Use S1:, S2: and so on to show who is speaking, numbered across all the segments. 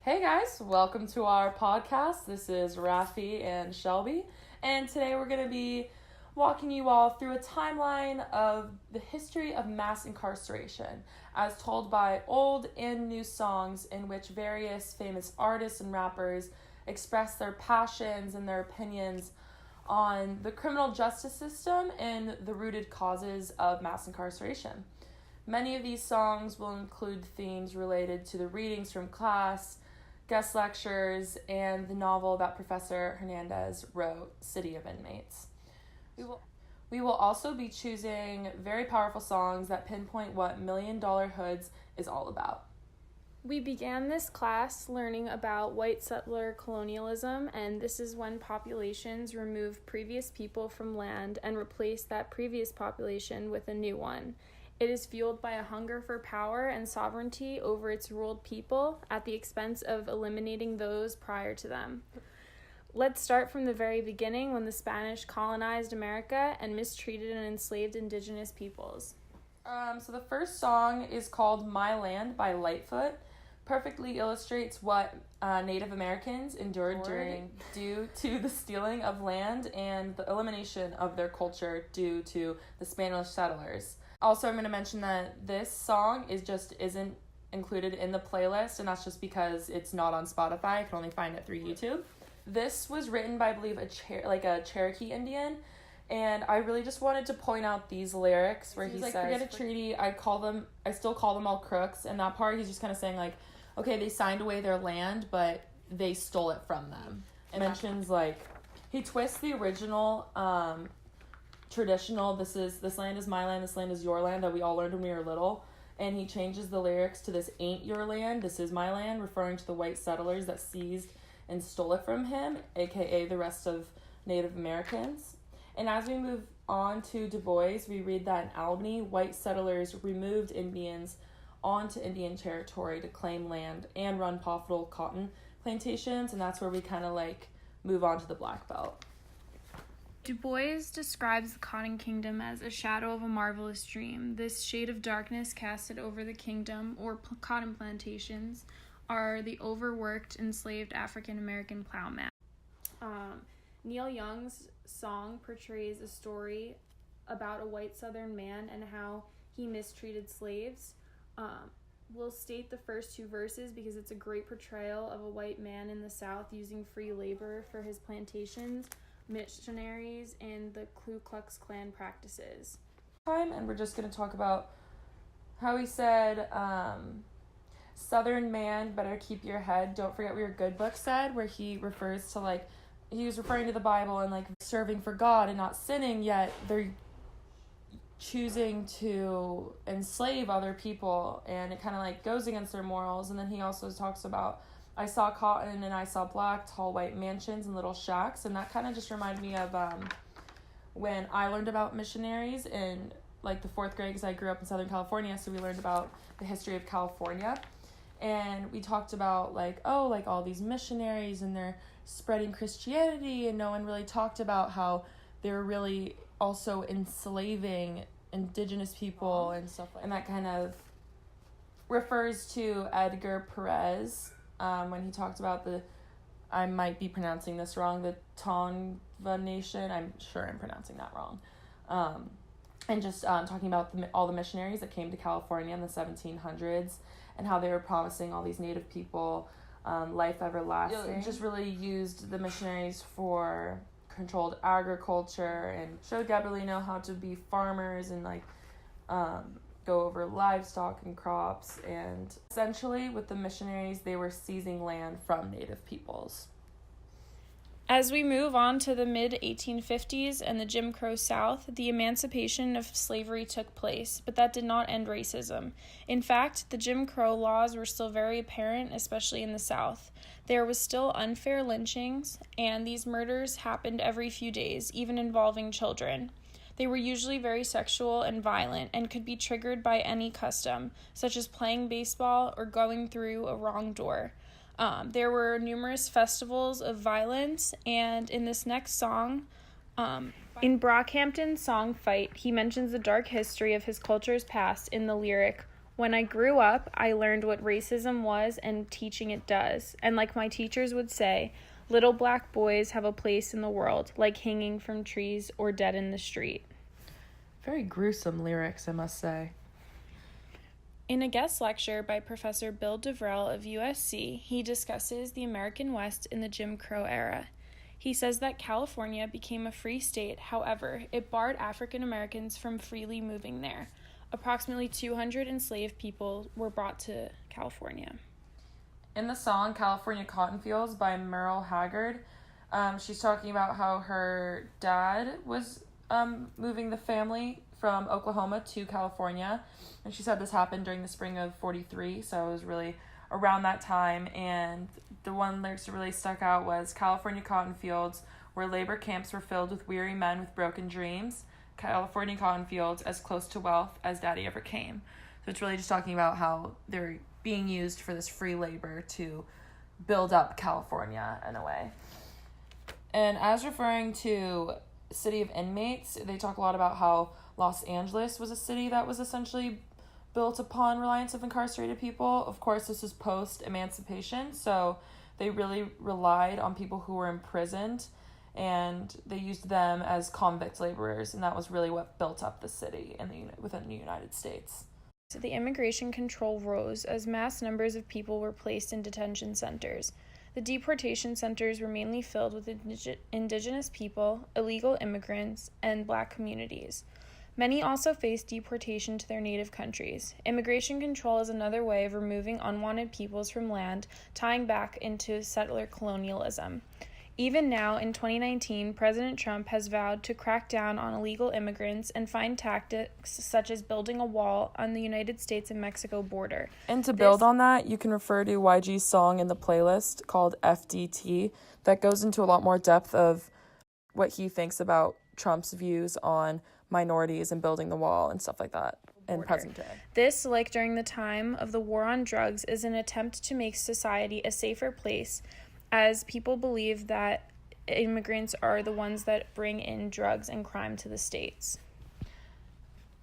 S1: Hey guys, welcome to our podcast. This is Rafi and Shelby, and today we're going to be walking you all through a timeline of the history of mass incarceration as told by old and new songs in which various famous artists and rappers express their passions and their opinions on the criminal justice system and the rooted causes of mass incarceration. Many of these songs will include themes related to the readings from class, guest lectures, and the novel that Professor Hernandez wrote, City of Inmates. We will also be choosing very powerful songs that pinpoint what $1 Million Hoods is all about.
S2: We began this class learning about white settler colonialism, and this is when populations remove previous people from land and replace that previous population with a new one. It is fueled by a hunger for power and sovereignty over its ruled people at the expense of eliminating those prior to them. Let's start from the very beginning when the Spanish colonized America and mistreated and enslaved indigenous peoples.
S1: So the first song is called My Land by Litefoot. Perfectly illustrates what Native Americans endured due to the stealing of land and the elimination of their culture due to the Spanish settlers. Also, I'm going to mention that this song isn't included in the playlist, and that's just because it's not on Spotify. I can only find it through YouTube. This was written by, I believe, a Cherokee Indian, and I really just wanted to point out these lyrics where he says, "Forget a treaty. I still call them all crooks." And that part, he's just kind of saying like, okay, they signed away their land, but they stole it from them. And mentions like he twists the original traditional this land is my land, this land is your land that we all learned when we were little, and he changes the lyrics to this ain't your land, this is my land, referring to the white settlers that seized and stole it from him, aka the rest of Native Americans. And as we move on to Du Bois, we read that in Albany, white settlers removed Indians onto Indian territory to claim land and run profitable cotton plantations, and that's where we kind of like move on to the Black Belt.
S2: Du Bois describes the Cotton Kingdom as a shadow of a marvelous dream. This shade of darkness casted over the kingdom, or cotton plantations, are the overworked, enslaved African-American plowman. Neil Young's song portrays a story about a white Southern man and how he mistreated slaves. We'll state the first two verses because it's a great portrayal of a white man in the South using free labor for his plantations, missionaries, and the Ku Klux Klan practices.
S1: And we're just going to talk about how he said, Southern man, better keep your head, don't forget what your good book said, where he refers to like, he was referring to the Bible and like serving for God and not sinning, yet they're choosing to enslave other people, and it kind of like goes against their morals. And then he also talks about, I saw cotton and I saw black, tall white mansions and little shacks, and that kind of just reminded me of when I learned about missionaries in like the 4th grade, because I grew up in Southern California, so we learned about the history of California, and we talked about like all these missionaries and they're spreading Christianity, and no one really talked about how they're really also enslaving indigenous people and stuff like that. And that kind of refers to Edgar Perez when he talked about I might be pronouncing this wrong, the Tonga Nation. I'm sure I'm pronouncing that wrong. And just talking about all the missionaries that came to California in the 1700s and how they were promising all these native people life everlasting. Just really used the missionaries for controlled agriculture and showed Gabrielino how to be farmers and like go over livestock and crops, and essentially with the missionaries they were seizing land from native peoples.
S2: As we move on to the mid-1850s and the Jim Crow South, the emancipation of slavery took place, but that did not end racism. In fact, the Jim Crow laws were still very apparent, especially in the South. There was still unfair lynchings, and these murders happened every few days, even involving children. They were usually very sexual and violent and could be triggered by any custom, such as playing baseball or going through a wrong door. There were numerous festivals of violence, and in this next song, in Brockhampton's song Fight, he mentions the dark history of his culture's past in the lyric, When I grew up, I learned what racism was and teaching it does. And like my teachers would say, little black boys have a place in the world, like hanging from trees or dead in the street.
S1: Very gruesome lyrics, I must say.
S2: In a guest lecture by Professor Bill Devrell of USC, he discusses the American West in the Jim Crow era. He says that California became a free state, however, it barred African Americans from freely moving there. Approximately 200 enslaved people were brought to California.
S1: In the song California Cotton Fields by Merle Haggard, she's talking about how her dad was moving the family from Oklahoma to California. And she said this happened during the spring of 43, so it was really around that time. And the one lyrics that really stuck out was California Cotton Fields, where labor camps were filled with weary men with broken dreams. California cotton fields, as close to wealth as daddy ever came. So it's really just talking about how they're being used for this free labor to build up California in a way. And as referring to city of inmates, they talk a lot about how Los Angeles was a city that was essentially built upon reliance of incarcerated people. Of course, this is post-emancipation, so they really relied on people who were imprisoned, and they used them as convict laborers, and that was really what built up the city within the United States.
S2: So the immigration control rose as mass numbers of people were placed in detention centers. The deportation centers were mainly filled with indigenous people, illegal immigrants, and black communities. Many also faced deportation to their native countries. Immigration control is another way of removing unwanted peoples from land, tying back into settler colonialism. Even now, in 2019, President Trump has vowed to crack down on illegal immigrants and find tactics such as building a wall on the United States and Mexico border.
S1: And to build on that, you can refer to YG's song in the playlist called FDT that goes into a lot more depth of what he thinks about Trump's views on minorities and building the wall and stuff like that in present day.
S2: This, like during the time of the war on drugs, is an attempt to make society a safer place, as people believe that immigrants are the ones that bring in drugs and crime to the states.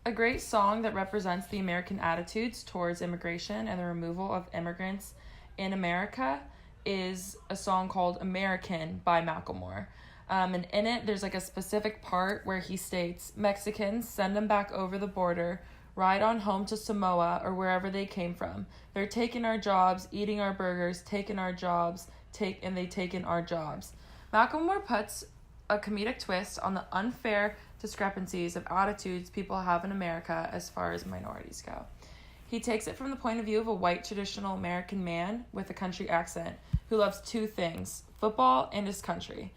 S1: A great song that represents the American attitudes towards immigration and the removal of immigrants in America is a song called American by Macklemore. And in it, there's like a specific part where he states, Mexicans, send them back over the border, ride on home to Samoa or wherever they came from. They're taking our jobs, eating our burgers, taking our jobs, they've taken our jobs. Macklemore puts a comedic twist on the unfair discrepancies of attitudes people have in America as far as minorities go. He takes it from the point of view of a white traditional American man with a country accent who loves two things, football and his country.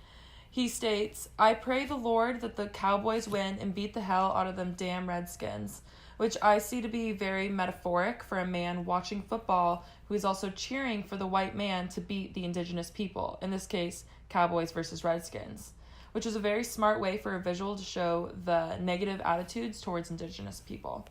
S1: He states, I pray the Lord that the Cowboys win and beat the hell out of them damn Redskins, which I see to be very metaphoric for a man watching football who is also cheering for the white man to beat the indigenous people, in this case, Cowboys versus Redskins, which is a very smart way for a visual to show the negative attitudes towards indigenous people.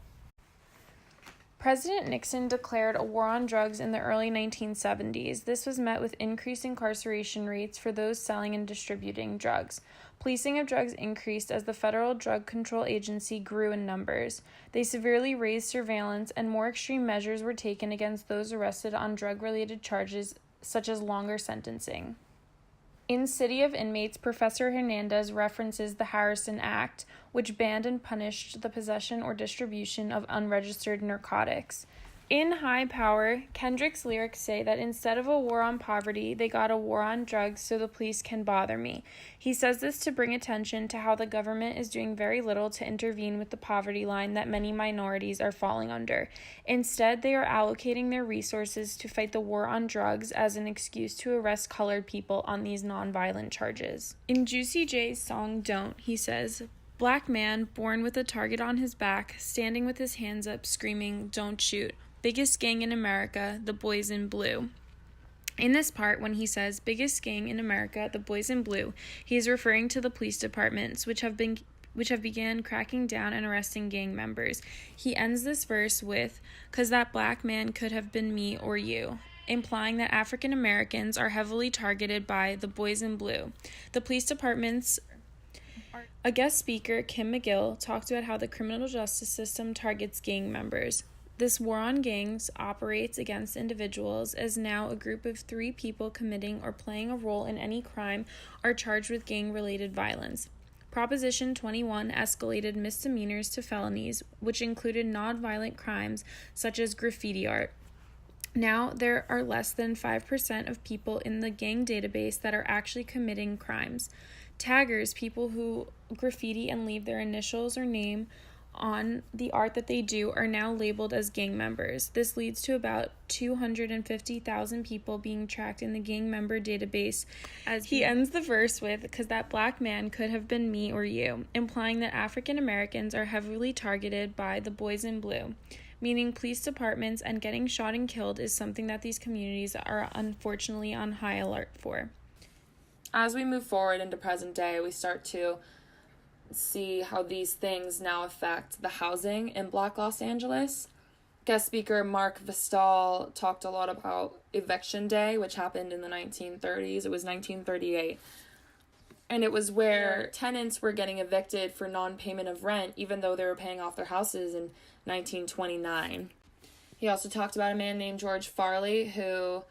S2: President Nixon declared a war on drugs in the early 1970s. This was met with increased incarceration rates for those selling and distributing drugs. Policing of drugs increased as the Federal Drug Control Agency grew in numbers. They severely raised surveillance, and more extreme measures were taken against those arrested on drug-related charges, such as longer sentencing. In City of Inmates, Professor Hernandez references the Harrison Act, which banned and punished the possession or distribution of unregistered narcotics. In High Power, Kendrick's lyrics say that instead of a war on poverty, they got a war on drugs so the police can bother me. He says this to bring attention to how the government is doing very little to intervene with the poverty line that many minorities are falling under. Instead, they are allocating their resources to fight the war on drugs as an excuse to arrest colored people on these nonviolent charges. In Juicy J's song Don't, he says, Black man, born with a target on his back, standing with his hands up, screaming, don't shoot. Biggest gang in America, the boys in blue. In this part, when he says, biggest gang in America, the boys in blue, he is referring to the police departments, which have began cracking down and arresting gang members. He ends this verse with, 'cause that black man could have been me or you, implying that African Americans are heavily targeted by the boys in blue. The police departments. A guest speaker, Kim McGill, talked about how the criminal justice system targets gang members. This war on gangs operates against individuals, as now a group of 3 people committing or playing a role in any crime are charged with gang-related violence. Proposition 21 escalated misdemeanors to felonies, which included nonviolent crimes such as graffiti art. Now, there are less than 5% of people in the gang database that are actually committing crimes. Taggers, people who graffiti and leave their initials or name on the art that they do, are now labeled as gang members. This leads to about 250,000 people being tracked in the gang member database, as he ends the verse with, "'Cause that black man could have been me or you," implying that African Americans are heavily targeted by the boys in blue, meaning police departments and getting shot and killed is something that these communities are unfortunately on high alert for.
S1: As we move forward into present day, we start to see how these things now affect the housing in Black Los Angeles. Guest speaker Mark Vestal talked a lot about Eviction Day, which happened in the 1930s. It was 1938. And it was where tenants were getting evicted for non-payment of rent, even though they were paying off their houses in 1929. He also talked about a man named George Farley who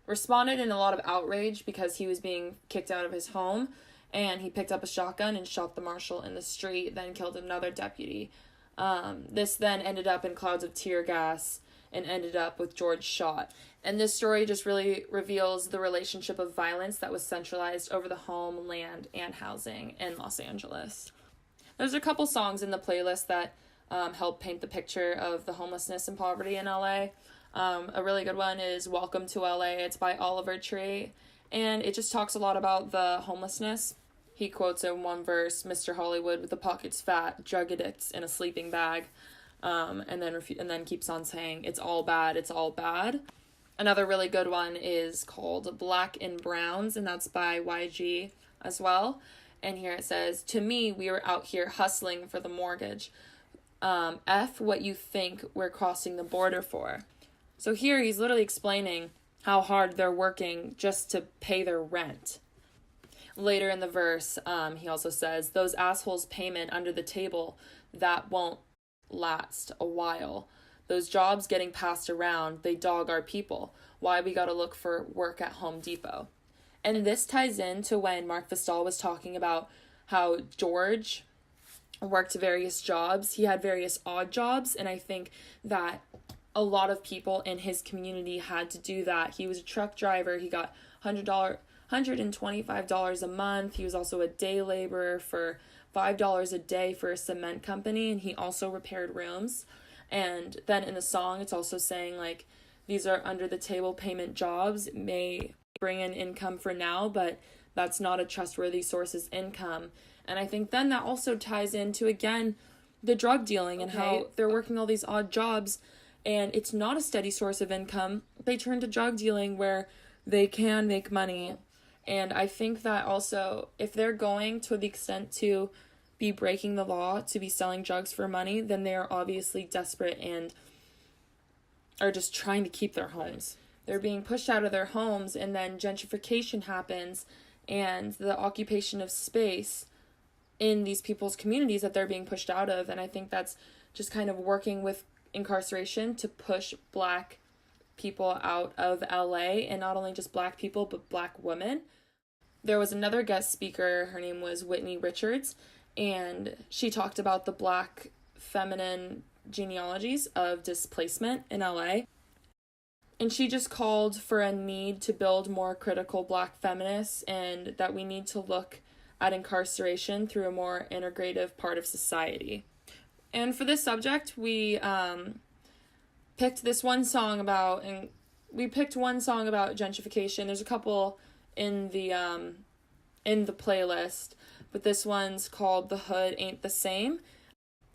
S1: responded in a lot of outrage because he was being kicked out of his home. And he picked up a shotgun and shot the marshal in the street, then killed another deputy. This then ended up in clouds of tear gas and ended up with George shot. And this story just really reveals the relationship of violence that was centralized over the home, land, and housing in Los Angeles. There's a couple songs in the playlist that help paint the picture of the homelessness and poverty in LA. A really good one is Welcome to LA. It's by Oliver Tree. And it just talks a lot about the homelessness. He quotes in one verse, "Mr. Hollywood with the pockets fat, drug addicts in a sleeping bag," and then keeps on saying, "It's all bad, it's all bad." Another really good one is called Black and Browns, and that's by YG as well. And here it says, "To me, we were out here hustling for the mortgage. F what you think we're crossing the border for." So here he's literally explaining how hard they're working just to pay their rent. Later in the verse, he also says, "Those assholes payment under the table, that won't last a while. Those jobs getting passed around, they dog our people. Why we gotta look for work at Home Depot." And this ties into when Mark Vestal was talking about how George worked various jobs. He had various odd jobs, and I think that a lot of people in his community had to do that. He was a truck driver. He got $125 a month. He was also a day laborer for $5 a day for a cement company, and he also repaired rooms. And then in the song, it's also saying, like, these are under the table payment jobs. It may bring in income for now, but that's not a trustworthy source's income. And I think then that also ties into, again, the drug dealing and how they're working all these odd jobs, and it's not a steady source of income. They turn to drug dealing where they can make money. And I think that also, if they're going to the extent to be breaking the law, to be selling drugs for money, then they are obviously desperate and are just trying to keep their homes. They're being pushed out of their homes, and then gentrification happens, and the occupation of space in these people's communities that they're being pushed out of. And I think that's just kind of working with incarceration to push Black people out of LA, and not only just Black people, but Black women. There was another guest speaker, her name was Whitney Richards, and she talked about the Black feminine genealogies of displacement in LA. And she just called for a need to build more critical Black feminists, and that we need to look at incarceration through a more integrative part of society. And for this subject, we picked one song about gentrification. There's a couple in the playlist, but this one's called "The Hood Ain't the Same,"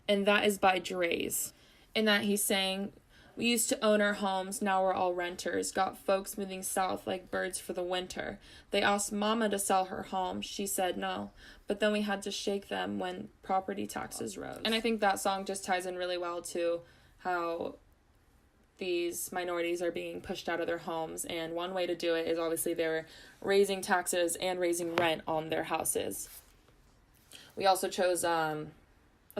S1: and that is by Dre's. In that he's saying, "We used to own our homes, now we're all renters. Got folks moving south like birds for the winter. They asked Mama to sell her home. She said no. But then we had to shake them when property taxes rose." And I think that song just ties in really well to how these minorities are being pushed out of their homes. And one way to do it is obviously they're raising taxes and raising rent on their houses. We also chose a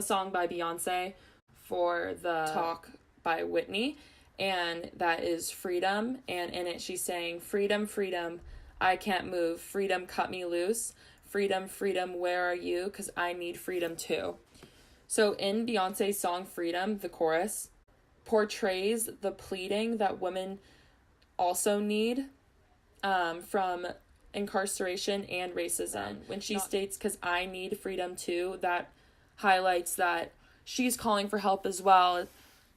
S1: song by Beyonce for the talk by Whitney, and that is Freedom. And in it, she's saying, freedom, freedom, I can't move. Freedom, cut me loose. Freedom, freedom, where are you? Because I need freedom too. So in Beyonce's song Freedom, the chorus portrays the pleading that women also need from incarceration and racism. When she states, because I need freedom too, that highlights that she's calling for help as well,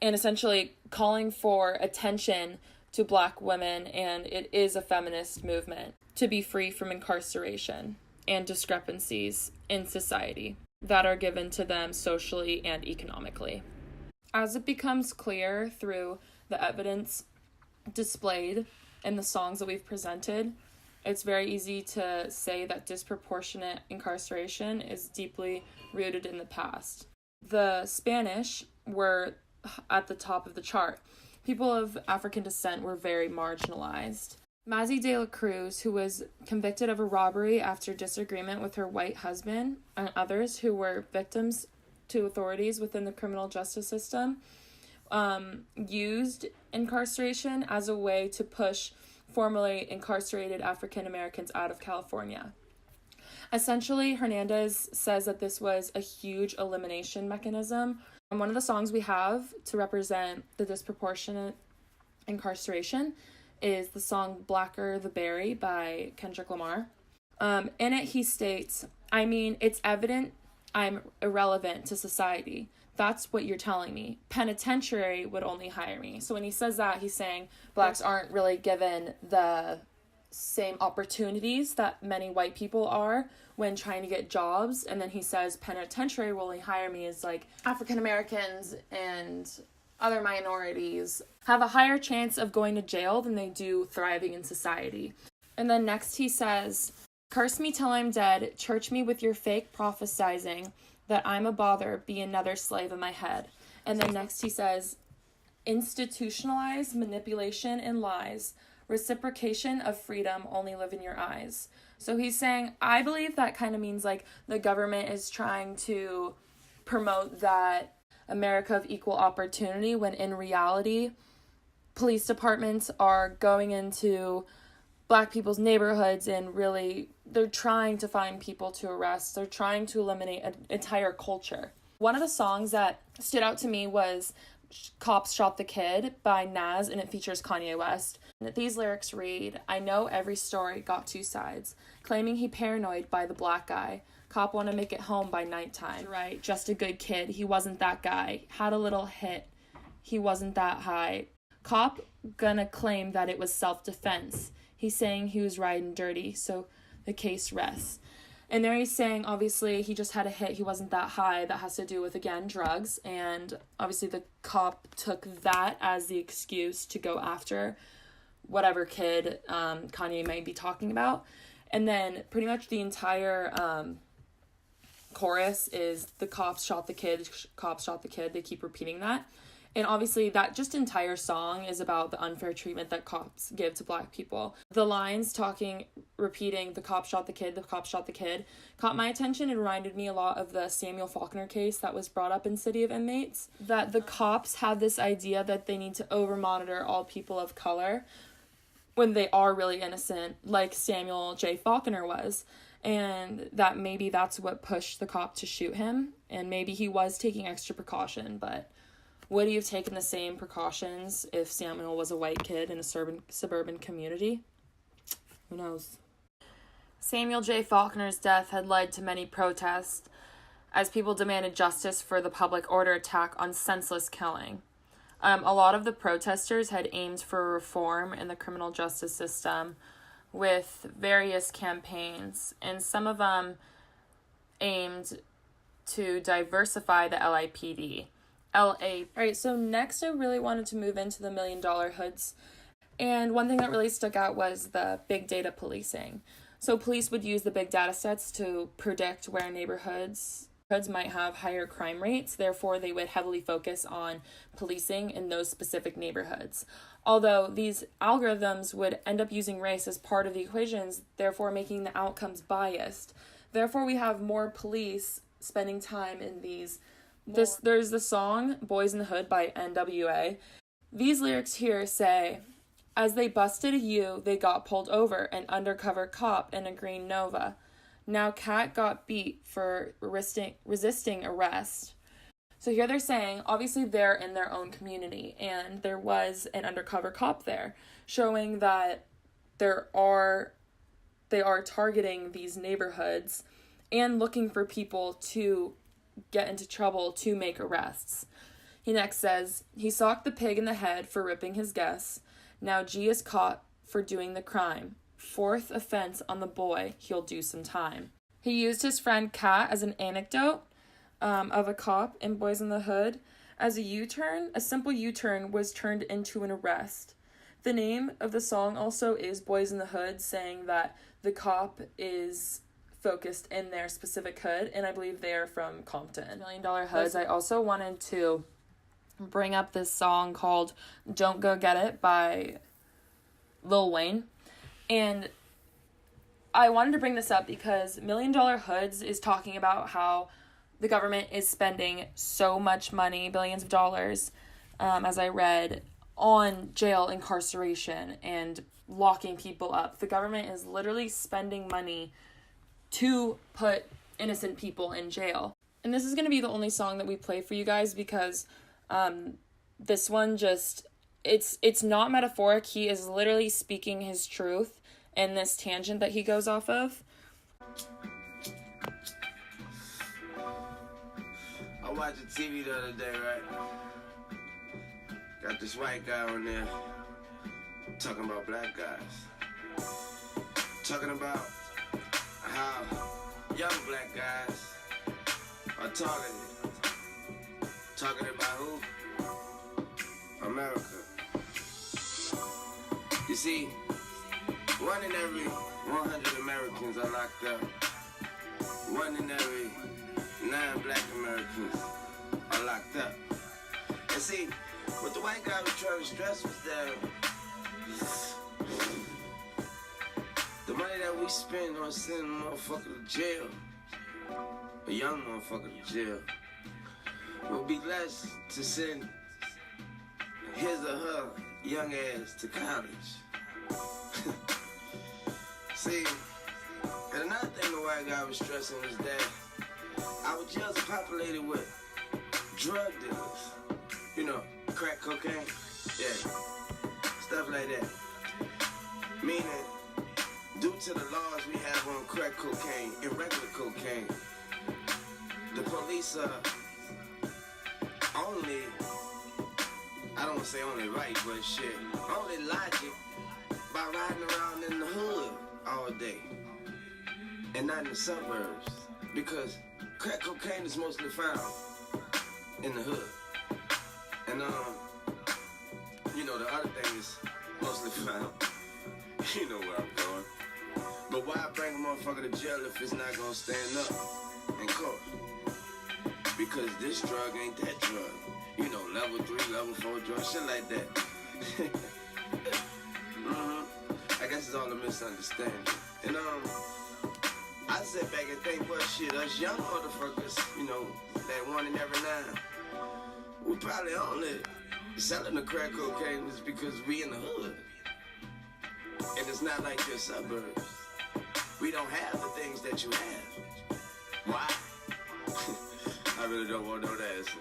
S1: and essentially calling for attention to Black women, and it is a feminist movement to be free from incarceration and discrepancies in society that are given to them socially and economically. As it becomes clear through the evidence displayed in the songs that we've presented, it's very easy to say that disproportionate incarceration is deeply rooted in the past. The Spanish were at the top of the chart. People of African descent were very marginalized. Mazzy de la Cruz, who was convicted of a robbery after disagreement with her white husband, and others who were victims to authorities within the criminal justice system, used incarceration as a way to push formerly incarcerated African Americans out of California. Essentially, Hernandez says that this was a huge elimination mechanism. And one of the songs we have to represent the disproportionate incarceration is the song Blacker the Berry by Kendrick Lamar. In it, he states, I mean, it's evident I'm irrelevant to society. That's what you're telling me. Penitentiary would only hire me. So when he says that, he's saying Blacks aren't really given the same opportunities that many white people are when trying to get jobs. And then he says penitentiary will only hire me as like African Americans and other minorities have a higher chance of going to jail than they do thriving in society. And then next he says, curse me till I'm dead, church me with your fake prophesizing that I'm a bother, be another slave in my head. And then next he says, institutionalized manipulation and lies, reciprocation of freedom only live in your eyes. So he's saying, I believe that kind of means like the government is trying to promote that America of equal opportunity, when in reality, police departments are going into Black people's neighborhoods and really they're trying to find people to arrest. They're trying to eliminate an entire culture. One of the songs that stood out to me was Cops Shot the Kid by Nas, and it features Kanye West. And these lyrics read, I know every story got two sides, claiming he paranoid by the black guy. Cop wanna make it home by nighttime. Right, just a good kid, he wasn't that guy. Had a little hit, he wasn't that high. Cop gonna claim that it was self-defense. He's saying he was riding dirty, so the case rests. And there he's saying, obviously, he just had a hit, he wasn't that high. That has to do with, again, drugs. And obviously the cop took that as the excuse to go after whatever kid Kanye might be talking about. And then pretty much the entire chorus is the cops shot the kid, cops shot the kid. They keep repeating that. And obviously that just entire song is about the unfair treatment that cops give to Black people. The lines repeating, the cop shot the kid, the cop shot the kid, caught my attention and reminded me a lot of the Samuel Faulkner case that was brought up in City of Inmates. That the cops have this idea that they need to over-monitor all people of color when they are really innocent, like Samuel J. Faulkner was. And that maybe that's what pushed the cop to shoot him. And maybe he was taking extra precaution, but would he have taken the same precautions if Samuel was a white kid in a suburban community? Who knows? Samuel J. Faulkner's death had led to many protests as people demanded justice for the public order attack on senseless killing. A lot of the protesters had aimed for reform in the criminal justice system with various campaigns, and some of them aimed to diversify the LAPD. Alright, so next I really wanted to move into the $1 Million Hoods. And one thing that really stuck out was the big data policing. So police would use the big data sets to predict where neighborhoods might have higher crime rates. Therefore, they would heavily focus on policing in those specific neighborhoods. Although these algorithms would end up using race as part of the equations, therefore making the outcomes biased. Therefore, we have more police spending time in these There's the song Boys in the Hood by NWA. These lyrics here say, as they busted you, they got pulled over, an undercover cop in a green Nova. Now Cat got beat for resisting arrest. So here they're saying, obviously they're in their own community, and there was an undercover cop there, showing that they are targeting these neighborhoods and looking for people to get into trouble to make arrests. He next says, he socked the pig in the head for ripping his guess. Now G is caught for doing the crime. Fourth offense on the boy, he'll do some time. He used his friend Kat as an anecdote of a cop in Boys in the Hood. As a U-turn, a simple U-turn was turned into an arrest. The name of the song also is Boys in the Hood, saying that the cop is focused in their specific hood, and I believe they are from Compton. $1 Million Hoods. I also wanted to bring up this song called Don't Go Get It by Lil Wayne. And I wanted to bring this up because $1 Million Hoods is talking about how the government is spending so much money, billions of dollars, as I read, on jail incarceration and locking people up. The government is literally spending money to put innocent people in jail. And this is going to be the only song that we play for you guys because this one just, it's not metaphoric. He is literally speaking his truth in this tangent that he goes off of.
S3: I watched TV the other day, right? Got this white guy on there talking about black guys. Talking about how young black guys are targeted. Targeted by who? America. You see, 1 in every 100 Americans are locked up. 1 in every 9 black Americans are locked up. And see, what the white guy was trying to stress was that the money that we spend on sending a motherfucker to jail, a young motherfucker to jail, will be less to send his or her young ass to college. See, and another thing the white guy was stressing was that our jails are populated with drug dealers. You know, crack cocaine, yeah, stuff like that. Meaning, due to the laws we have on crack cocaine and regular cocaine, the police are only, I don't want to say only right, but shit, only logic by riding around in the hood all day and not in the suburbs, because crack cocaine is mostly found in the hood. And you know, the other thing is mostly found, you know where I'm going. But why bring a motherfucker to jail if it's not gonna stand up in court? Because this drug ain't that drug. You know, level 3, level 4 drug, shit like that. I guess it's all a misunderstanding. And I sit back and think, well, shit, us young motherfuckers, you know, that 1 in every 9, we probably only selling the crack cocaine is because we in the hood. And it's not like your suburbs. We don't have the things that you have. Why? I really don't want to know the answer.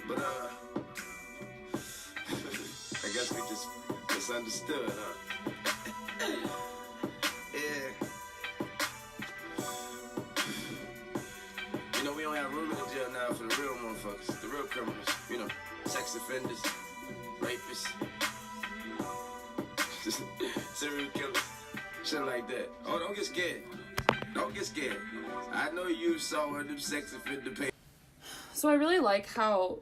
S3: But, I guess we just misunderstood, huh? Yeah. You know, we don't have room in the jail now for the real motherfuckers, the real criminals, you know, sex offenders, rapists, serial killers, shit like that. Oh, don't get scared. Don't get scared. I know you saw one of them sex offender papers.
S1: So I really like how,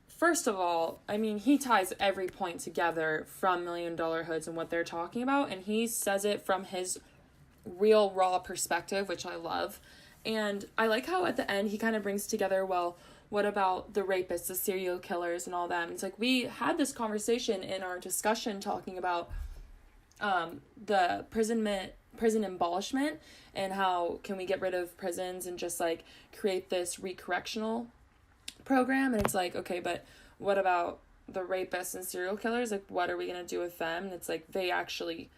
S1: first of all, I mean, he ties every point together from $1 Million Hoods and what they're talking about, and he says it from his real, raw perspective, which I love. And I like how at the end he kind of brings together, well, what about the rapists, the serial killers, and all that? And it's like, we had this conversation in our discussion talking about the prison abolishment and how can we get rid of prisons and just like create this re-correctional program, and it's like, okay, but what about the rapists and serial killers? Like, what are we gonna do with them? And it's like, they actually,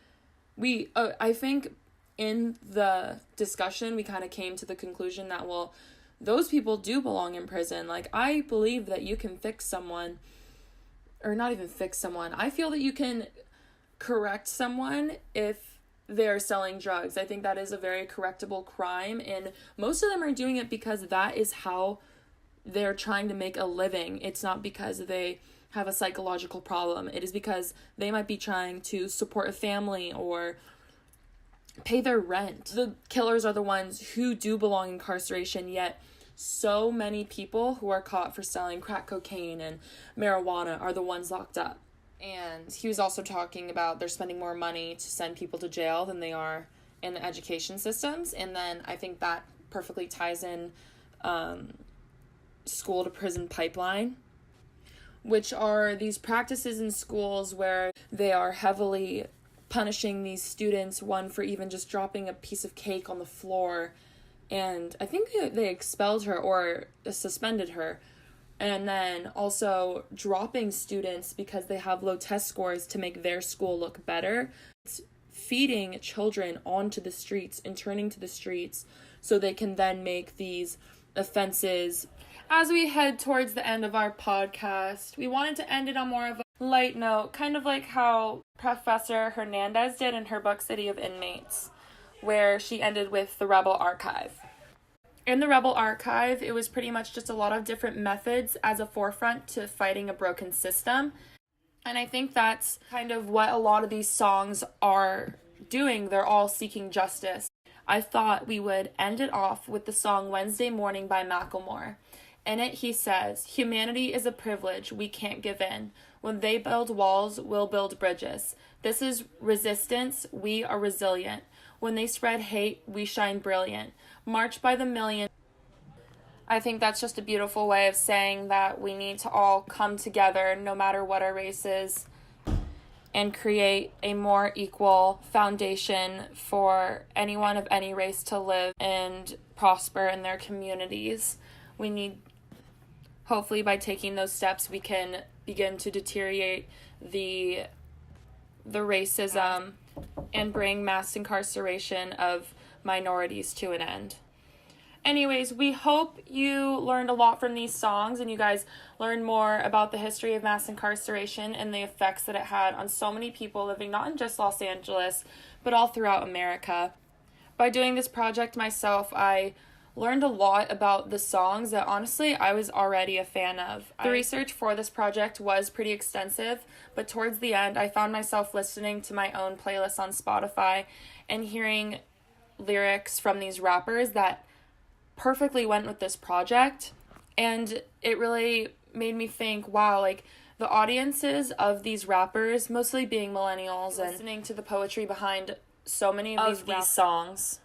S1: I think in the discussion we kind of came to the conclusion that, well, those people do belong in prison. Like, I believe that you can fix someone, or not even fix someone, I feel that you can correct someone if they're selling drugs. I think that is a very correctable crime, and most of them are doing it because that is how they're trying to make a living. It's not because they have a psychological problem. It is because they might be trying to support a family or pay their rent. The killers are the ones who do belong in incarceration, yet so many people who are caught for selling crack cocaine and marijuana are the ones locked up. And he was also talking about they're spending more money to send people to jail than they are in the education systems. And then I think that perfectly ties in school to prison pipeline, which are these practices in schools where they are heavily punishing these students, one for even just dropping a piece of cake on the floor. And I think they expelled her or suspended her. And then also dropping students because they have low test scores to make their school look better. It's feeding children onto the streets and turning to the streets so they can then make these offenses. As we head towards the end of our podcast, we wanted to end it on more of a light note, kind of like how Professor Hernandez did in her book City of Inmates, where she ended with the Rebel Archive. In the Rebel Archive, it was pretty much just a lot of different methods as a forefront to fighting a broken system. And I think that's kind of what a lot of these songs are doing. They're all seeking justice. I thought we would end it off with the song Wednesday Morning by Macklemore. In it, he says, "Humanity is a privilege, we can't give in. When they build walls, we'll build bridges. This is resistance, we are resilient. When they spread hate, we shine brilliant. March by the million." I think that's just a beautiful way of saying that we need to all come together, no matter what our race is, and create a more equal foundation for anyone of any race to live and prosper in their communities. We need, hopefully by taking those steps, we can begin to deteriorate the racism and bring mass incarceration of minorities to an end. Anyways, we hope you learned a lot from these songs and you guys learned more about the history of mass incarceration and the effects that it had on so many people living not in just Los Angeles, but all throughout America. By doing this project myself, I learned a lot about the songs that honestly I was already a fan of. The research for this project was pretty extensive, but towards the end I found myself listening to my own playlist on Spotify and hearing lyrics from these rappers that perfectly went with this project, and it really made me think, wow, like the audiences of these rappers, mostly being millennials, and listening to the poetry behind so many of these songs.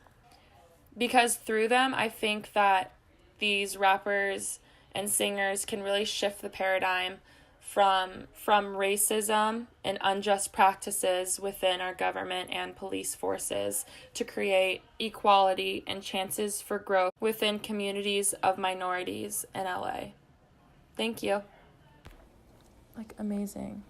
S1: Because through them, I think that these rappers and singers can really shift the paradigm from racism and unjust practices within our government and police forces to create equality and chances for growth within communities of minorities in LA. Thank you. Like, amazing.